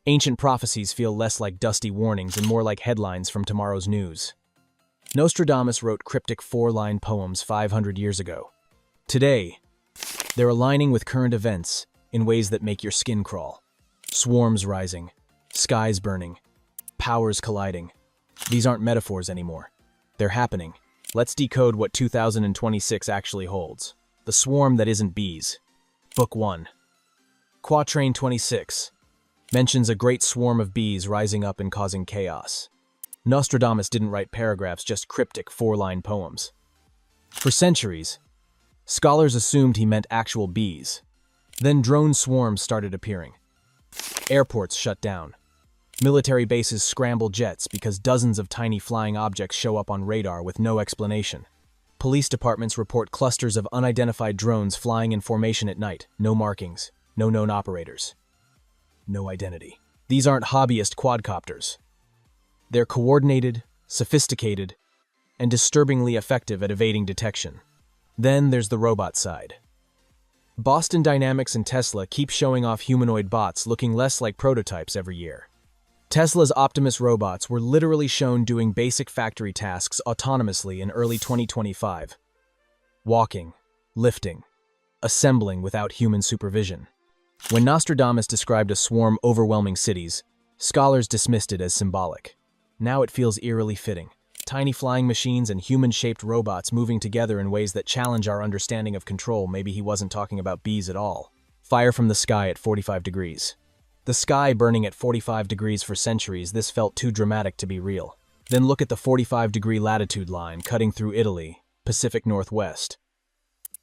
Ancient prophecies feel less like dusty warnings and more like headlines from tomorrow's news. Nostradamus wrote cryptic four-line poems 500 years ago. Today, they're aligning with current events in ways that make your skin crawl. Swarms rising, skies burning, powers colliding. These aren't metaphors anymore. They're happening. Let's decode what 2026 actually holds. The Swarm That Isn't Bees. Book 1. Quatrain 26 mentions a great swarm of bees rising up and causing chaos. Nostradamus didn't write paragraphs, just cryptic four-line poems. For centuries, scholars assumed he meant actual bees. Then drone swarms started appearing. Airports shut down. Military bases scramble jets because dozens of tiny flying objects show up on radar with no explanation. Police departments report clusters of unidentified drones flying in formation at night. No markings, no known operators, no identity. These aren't hobbyist quadcopters. They're coordinated, sophisticated, and disturbingly effective at evading detection. Then there's the robot side. Boston Dynamics and Tesla keep showing off humanoid bots looking less like prototypes every year. Tesla's Optimus robots were literally shown doing basic factory tasks autonomously in early 2025. Walking, lifting, assembling without human supervision. When Nostradamus described a swarm overwhelming cities, scholars dismissed it as symbolic. Now it feels eerily fitting. Tiny flying machines and human-shaped robots moving together in ways that challenge our understanding of control. Maybe he wasn't talking about bees at all. Fire from the sky at 45 degrees. The sky burning at 45 degrees for centuries, this felt too dramatic to be real. Then look at the 45-degree latitude line cutting through Italy, Pacific Northwest,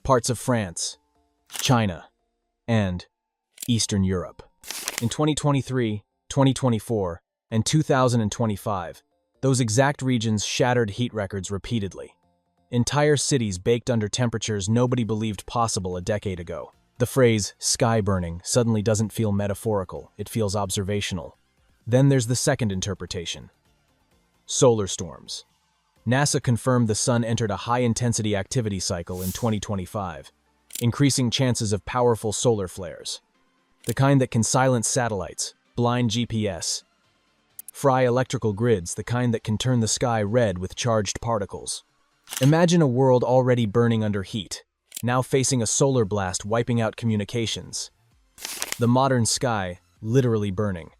parts of France, China, and Eastern Europe. In 2023, 2024, and 2025, those exact regions shattered heat records repeatedly. Entire cities baked under temperatures nobody believed possible a decade ago. The phrase, sky burning, suddenly doesn't feel metaphorical, it feels observational. Then there's the second interpretation. Solar storms. NASA confirmed the sun entered a high-intensity activity cycle in 2025, increasing chances of powerful solar flares. The kind that can silence satellites, blind GPS, fry electrical grids, the kind that can turn the sky red with charged particles. Imagine a world already burning under heat, now facing a solar blast wiping out communications. The modern sky, literally burning.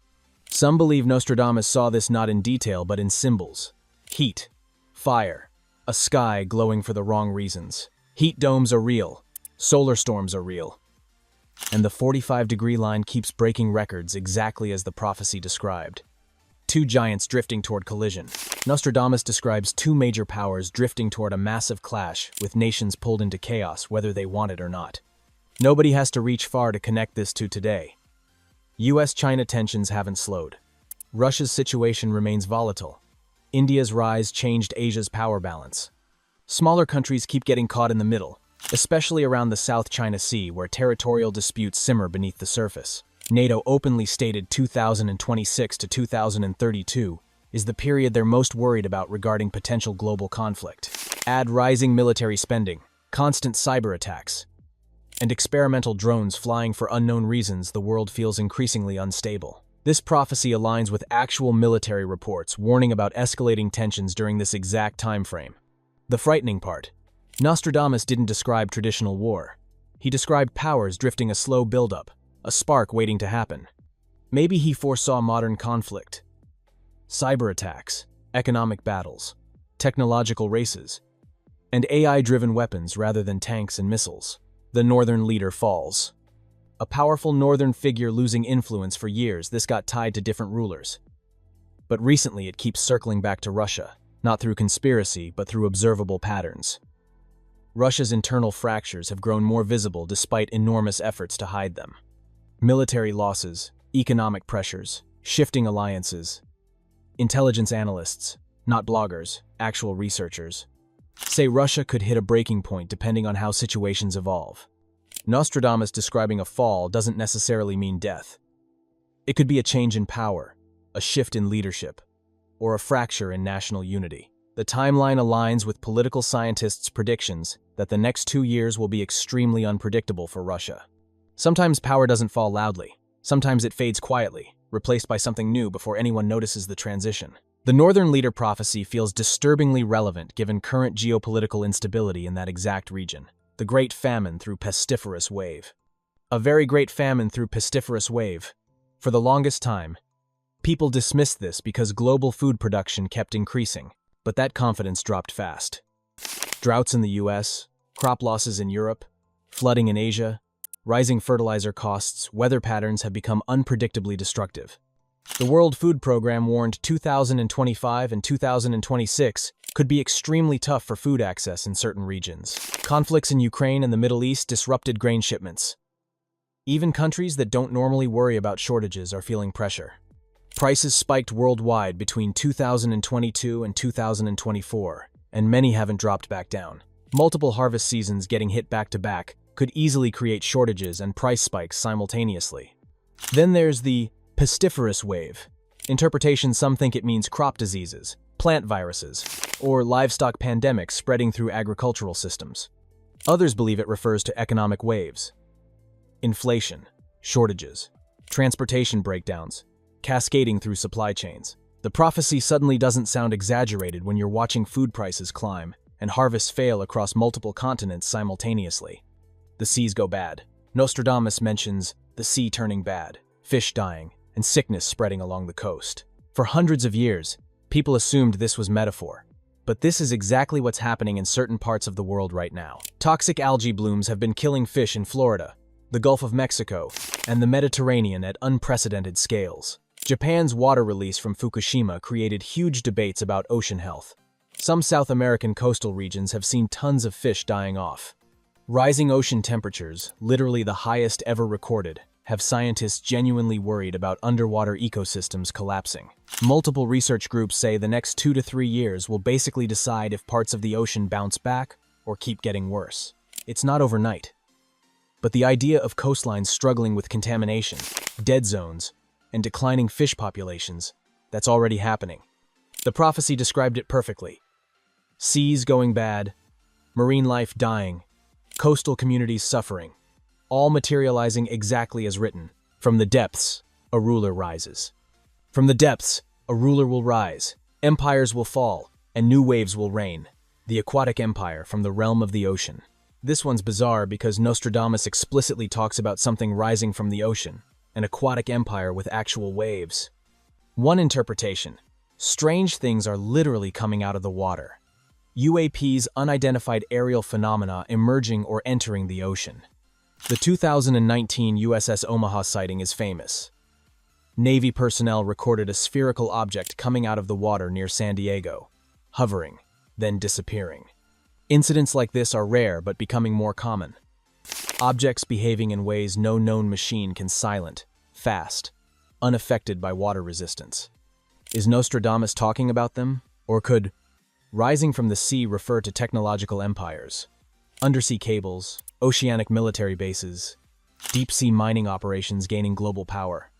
Some believe Nostradamus saw this not in detail but in symbols. Heat, fire, a sky glowing for the wrong reasons. Heat domes are real, solar storms are real. And the 45-degree line keeps breaking records exactly as the prophecy described. Two giants drifting toward collision. Nostradamus describes two major powers drifting toward a massive clash, with nations pulled into chaos whether they want it or not. Nobody has to reach far to connect this to today. US-China tensions haven't slowed. Russia's situation remains volatile. India's rise changed Asia's power balance. Smaller countries keep getting caught in the middle, especially around the South China Sea where territorial disputes simmer beneath the surface. NATO openly stated 2026 to 2032 is the period they're most worried about regarding potential global conflict. Add rising military spending, constant cyber attacks, and experimental drones flying for unknown reasons, the world feels increasingly unstable. This prophecy aligns with actual military reports warning about escalating tensions during this exact time frame. The frightening part, Nostradamus didn't describe traditional war. He described powers drifting a slow buildup, a spark waiting to happen. Maybe he foresaw modern conflict, cyber attacks, economic battles, technological races, and AI-driven weapons rather than tanks and missiles. The northern leader falls. A powerful northern figure losing influence for years, this got tied to different rulers. But recently it keeps circling back to Russia, not through conspiracy, but through observable patterns. Russia's internal fractures have grown more visible despite enormous efforts to hide them. Military losses, economic pressures, shifting alliances. Intelligence analysts, not bloggers, actual researchers, say Russia could hit a breaking point depending on how situations evolve. Nostradamus describing a fall doesn't necessarily mean death. It could be a change in power, a shift in leadership, or a fracture in national unity. The timeline aligns with political scientists' predictions that the next 2 years will be extremely unpredictable for Russia. Sometimes power doesn't fall loudly. Sometimes it fades quietly, replaced by something new before anyone notices the transition. The Northern Leader prophecy feels disturbingly relevant given current geopolitical instability in that exact region. The Great Famine through Pestiferous Wave. A very great famine through pestiferous wave. For the longest time, people dismissed this because global food production kept increasing, but that confidence dropped fast. Droughts in the US, crop losses in Europe, flooding in Asia, rising fertilizer costs, weather patterns have become unpredictably destructive. The World Food Program warned 2025 and 2026 could be extremely tough for food access in certain regions. Conflicts in Ukraine and the Middle East disrupted grain shipments. Even countries that don't normally worry about shortages are feeling pressure. Prices spiked worldwide between 2022 and 2024, and many haven't dropped back down. Multiple harvest seasons getting hit back-to-back could easily create shortages and price spikes simultaneously. Then there's the pestiferous wave. Interpretation: some think it means crop diseases, plant viruses, or livestock pandemics spreading through agricultural systems. Others believe it refers to economic waves. Inflation, shortages, transportation breakdowns, cascading through supply chains. The prophecy suddenly doesn't sound exaggerated when you're watching food prices climb and harvests fail across multiple continents simultaneously. The seas go bad. Nostradamus mentions the sea turning bad, fish dying, and sickness spreading along the coast. For hundreds of years, people assumed this was metaphor. But this is exactly what's happening in certain parts of the world right now. Toxic algae blooms have been killing fish in Florida, the Gulf of Mexico, and the Mediterranean at unprecedented scales. Japan's water release from Fukushima created huge debates about ocean health. Some South American coastal regions have seen tons of fish dying off. Rising ocean temperatures, literally the highest ever recorded, have scientists genuinely worried about underwater ecosystems collapsing. Multiple research groups say the next 2 to 3 years will basically decide if parts of the ocean bounce back or keep getting worse. It's not overnight. But the idea of coastlines struggling with contamination, dead zones, and declining fish populations, that's already happening. The prophecy described it perfectly. Seas going bad, marine life dying, coastal communities suffering, all materializing exactly as written. From the depths, a ruler rises. From the depths, a ruler will rise, empires will fall, and new waves will reign. The aquatic empire from the realm of the ocean. This one's bizarre because Nostradamus explicitly talks about something rising from the ocean, an aquatic empire with actual waves. One interpretation: strange things are literally coming out of the water. UAPs, unidentified aerial phenomena emerging or entering the ocean. The 2019 USS Omaha sighting is famous. Navy personnel recorded a spherical object coming out of the water near San Diego, hovering, then disappearing. Incidents like this are rare but becoming more common. Objects behaving in ways no known machine can silent, fast, unaffected by water resistance. Is Nostradamus talking about them? Or could rising from the sea refer to technological empires, undersea cables, oceanic military bases, deep-sea mining operations gaining global power?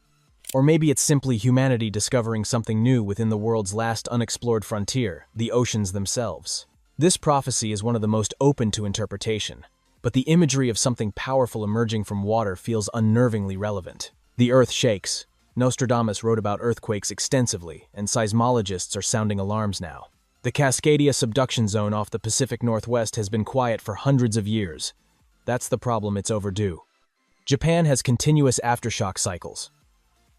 Or maybe it's simply humanity discovering something new within the world's last unexplored frontier, the oceans themselves. This prophecy is one of the most open to interpretation, but the imagery of something powerful emerging from water feels unnervingly relevant. The earth shakes. Nostradamus wrote about earthquakes extensively, and seismologists are sounding alarms now. The Cascadia subduction zone off the Pacific Northwest has been quiet for hundreds of years. That's the problem, it's overdue. Japan has continuous aftershock cycles.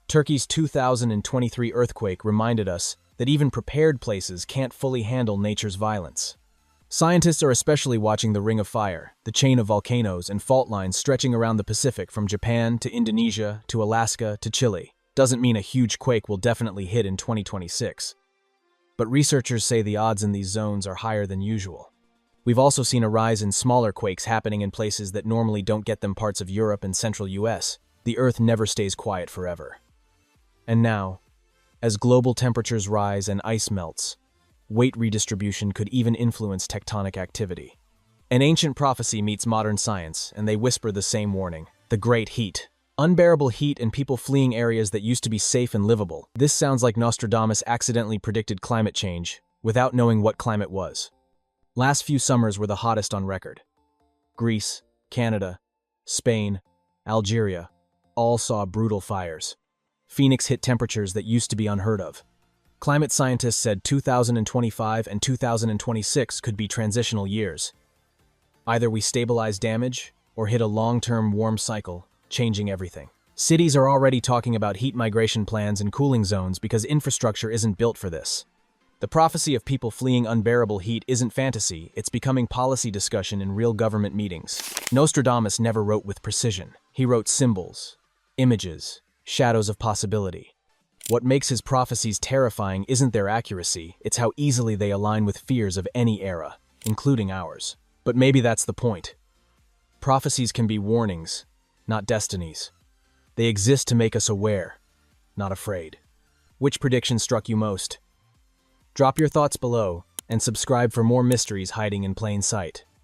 Turkey's 2023 earthquake reminded us that even prepared places can't fully handle nature's violence. Scientists are especially watching the Ring of Fire, the chain of volcanoes and fault lines stretching around the Pacific from Japan to Indonesia to Alaska to Chile. Doesn't mean a huge quake will definitely hit in 2026. But researchers say the odds in these zones are higher than usual. We've also seen a rise in smaller quakes happening in places that normally don't get them, parts of Europe and central US. The Earth never stays quiet forever. And now, as global temperatures rise and ice melts, weight redistribution could even influence tectonic activity. An ancient prophecy meets modern science, and they whisper the same warning: the great heat. Unbearable heat and people fleeing areas that used to be safe and livable. This sounds like Nostradamus accidentally predicted climate change without knowing what climate was. Last few summers were the hottest on record. Greece, Canada, Spain, Algeria all saw brutal fires. Phoenix hit temperatures that used to be unheard of. Climate scientists said 2025 and 2026 could be transitional years. Either we stabilize damage or hit a long-term warm cycle, changing everything. Cities are already talking about heat migration plans and cooling zones because infrastructure isn't built for this. The prophecy of people fleeing unbearable heat isn't fantasy, it's becoming policy discussion in real government meetings. Nostradamus never wrote with precision. He wrote symbols, images, shadows of possibility. What makes his prophecies terrifying isn't their accuracy, it's how easily they align with fears of any era, including ours. But maybe that's the point. Prophecies can be warnings, not destinies. They exist to make us aware, not afraid. Which prediction struck you most? Drop your thoughts below and subscribe for more mysteries hiding in plain sight.